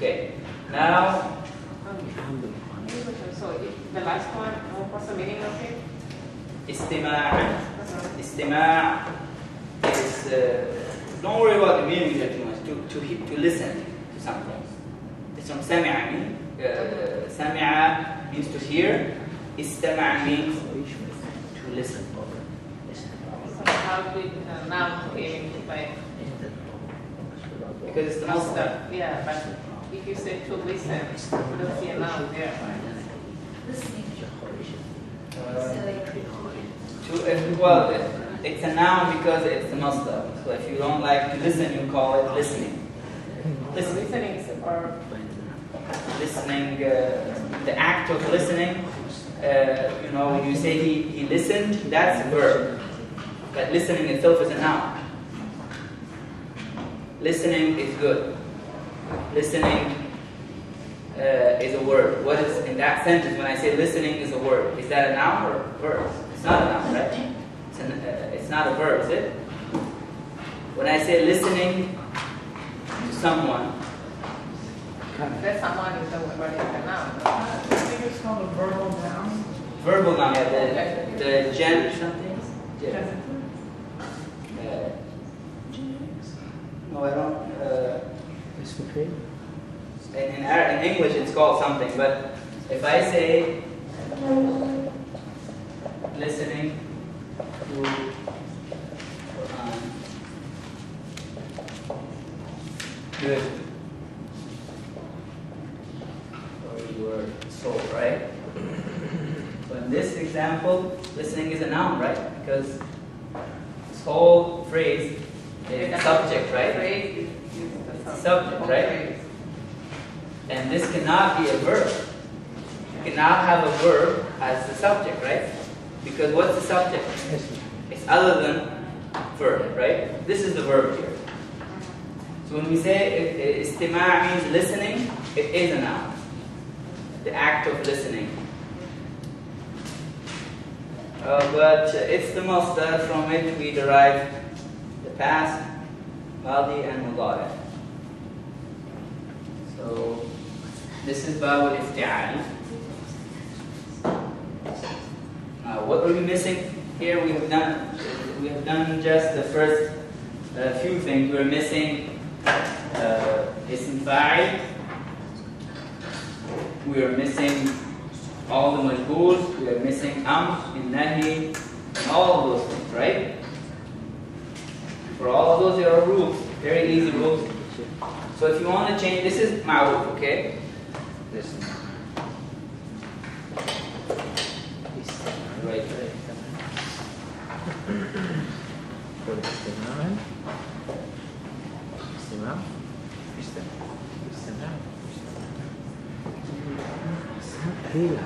Okay. Now. So the last one, what's the meaning of it? Istima'. Istima' is, don't worry about the meaning here too much, to listen to something. It's from sami'a, sami'a means to hear, istama' means to listen. So how do we now identify? Because it's the masdar. Yeah, but if you say to listen, you don't see a noun there. Well, it's a noun because it's the masdar. So if you don't like to listen, you call it listening. Listening is a verb. Listening, the act of listening, when you say he listened, that's a verb. But listening itself is a noun. Listening is good. Listening is a word. What is in that sentence when I say listening is a word? Is that a noun or a verb? It's not a noun, right? It's not a verb, is it? When I say listening to someone, that someone is a word, it's a noun. I think it's called a verbal noun. verbal noun, yeah, the gen something. Yeah. No, I don't. It's okay. In English, it's called something. But if I say listening to good for your soul, right? So in this example, listening is a noun, right? Because this whole phrase is subject, right? Phrase is the Subject, right? And this cannot be a verb. You cannot have a verb as the subject, right? Because what's the subject? It's other than verb, right? This is the verb here. So when we say istima' means listening, it is a noun. The act of listening. But it's the masdar from it we derive the past, madi, and mudari. So this is bab al-ifti'al. What are we missing here? We have done just the first few things. We're missing ism fa'il. We are missing all the majhools. We are missing nahi, and all of those things, right? For all of those, there are rules, very easy rules. So if you want to change, this is ma'ruf, okay? This. Right. Istima'an. Istima'. Istima'. Hila.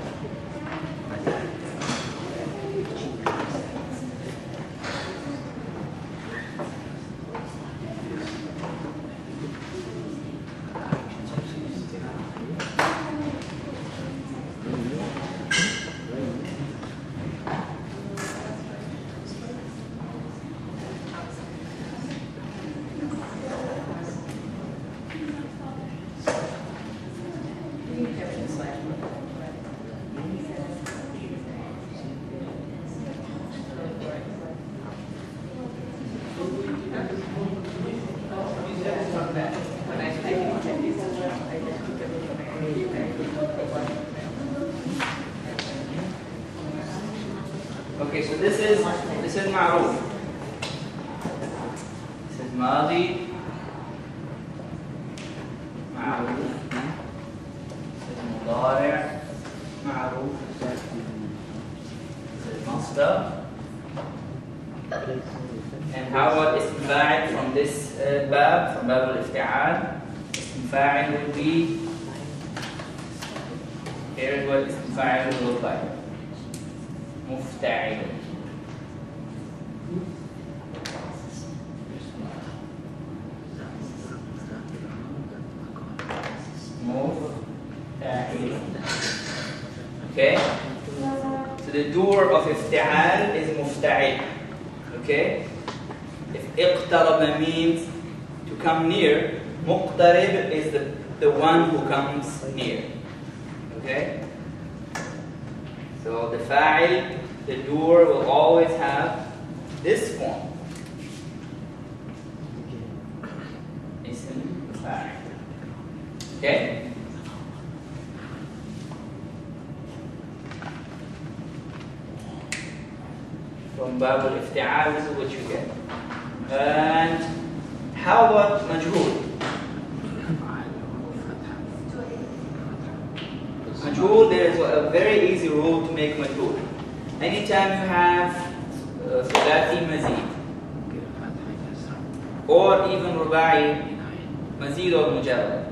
Okay, so this is ma'ruf. This is madi, ma'ruf. This is mudari', ma'ruf. This is masdar. And how about ism fa'il from this bab, from bab al-ifti'al? Ism fa'il will be, here is what ism fa'il will look like. مفتعل. مفتعل. Okay? So the doer of افتعال is مفتعل. Okay? If اقترب means to come near, Muqtarib is the one who comes near. Okay? So the fa'il, the doer, will always have this form. Ism fa'il. Okay? From Bab al-Ifti'al, this is what you get. And how about majhul? Majhul, there is a very easy rule to make majhul. Anytime you have thulathi mazid, or even rubai, mazid or mujarrad,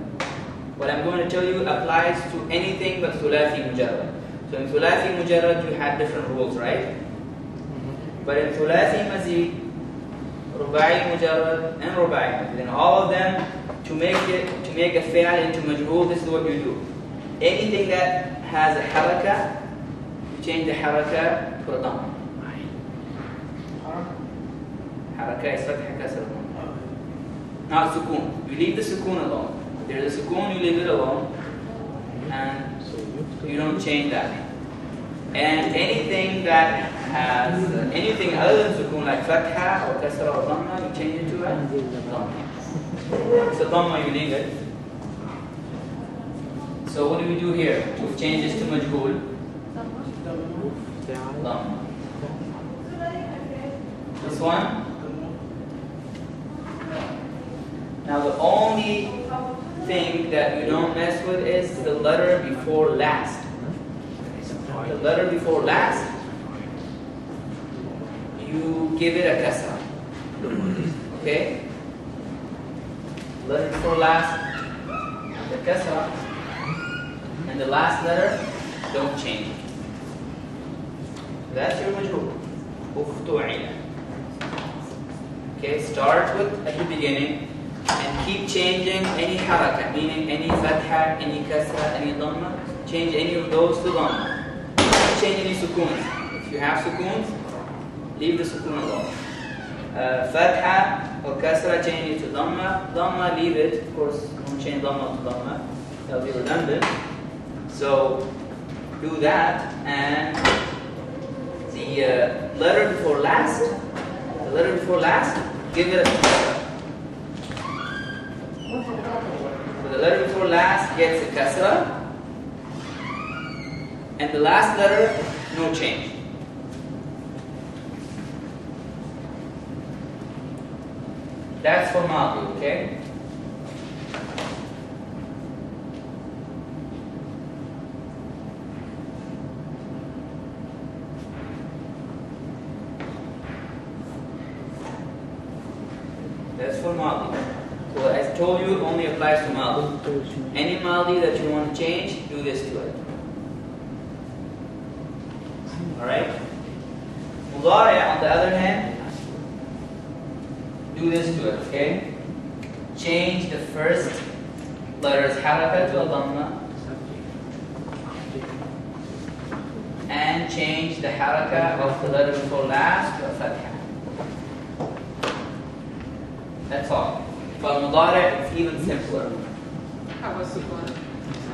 what I'm going to tell you applies to anything but thulathi mujarrad. So in thulathi mujarrad you had different rules, right? But in thulathi mazid, rubai mujarrad, and rubai mazid, and all of them, to make a fi'al into majhul, this is what you do. Anything that has a haraka, you change the haraka to a dhamma. Haraka is fatha kasra. Not sukoon. You leave the sukoon alone. If there's a sukoon, you leave it alone, and you don't change that. And anything that has anything other than sukoon, like fatha or kasra or dhamma, you change it to a dhamma. It's a dhamma, you leave it. So what do we do here to change this to majhul? Dhamma. This one. Now the only thing that you don't mess with is the letter before last. The letter before last, you give it a kasra. Okay? Letter before last, the kasra, and the last letter, don't change it. That's your majhul. Uftu'ila. Okay, start with at the beginning and keep changing any haraka, meaning any fatha, any kasra, any dhamma. Change any of those to dhamma. Don't change any sukoons. If you have sukoons, leave the sukoon alone. Fatha or kasra, change it to dhamma. Dhamma, leave it. Of course, don't change dhamma to dhamma. That'll be redundant. So do that, and the letter before last, give it a kasra. So the letter before last gets a kasra, and the last letter, no change. That's for Madi, okay? That's for Madi. So as I told you, it only applies to Madi. Any Madi that you want to change, do this to it. Alright? Mudari', on the other hand, do this to it, okay? Change the first letter's haraka to a dhamma, and change the haraka of the letter before last to a fatha. That's all. For Mudari', it's even simpler. How about sukoon?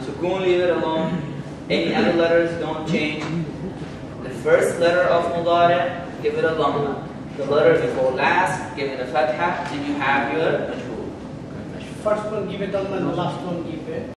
Sukoon, leave it alone. Any other letters, don't change. The first letter of Mudari', give it a dhamma. The letter before last, give it a fatha, and you have your majhul. First one give it dhamma, and the last one give it